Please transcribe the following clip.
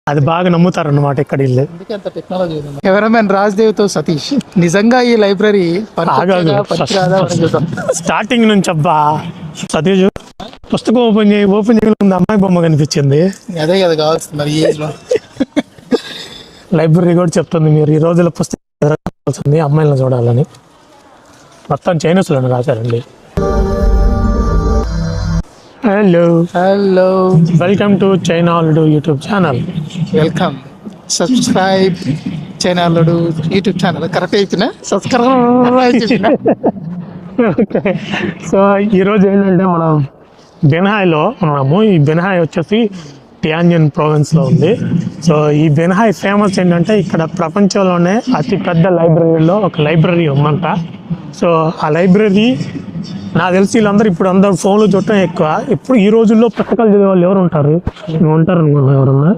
అది బాగా నమ్ముతారన్నమాట ఇక్కడ వీళ్ళు. కెమెరామెన్ రాజ్దేవ్తో సతీష్. నిజంగా ఈ లైబ్రరీ స్టార్టింగ్ నుంచి అబ్బా సతీష్ పుస్తకం ఓపెన్ చేయ ముందు అమ్మాయి బొమ్మ కనిపించింది. అదే కదా కావాల్సింది మరి ఈ ఏజ్ లో. లైబ్రరీ కూడా చెప్తుంది మీరు ఈ రోజుల్లో పుస్తకం అమ్మాయిలను చూడాలని. మొత్తం చైనీస్లోనే రాశారండి. హలో వెల్కమ్ టు చైనా అల్లుడు YouTube channel. Welcome, subscribe China అల్లుడు యూట్యూబ్ ఛానల్. కరెక్ట్ అయిపోయినా సబ్స్క్రైబ్. ఓకే, సో ఈరోజు ఏంటంటే మనం బెన్హాయ్లో ఉన్నాము. ఈ బెన్హాయ్ వచ్చేసి టియాన్జిన్ ప్రావిన్స్లో ఉంది. సో ఈ బెన్హాయ్ ఫేమస్ ఏంటంటే ఇక్కడ ప్రపంచంలోనే అతి పెద్ద లైబ్రరీలో ఒక లైబ్రరీ ఉందంట. సో ఆ లైబ్రరీ నాకు తెలిసి వీళ్ళందరూ ఇప్పుడు అందరూ ఫోన్లు చూడటం ఎక్కువ. ఇప్పుడు ఈ రోజుల్లో పుస్తకాలు చదివే వాళ్ళు ఎవరు ఉంటారు? ఉంటారు అనుకున్నా ఎవరన్నా?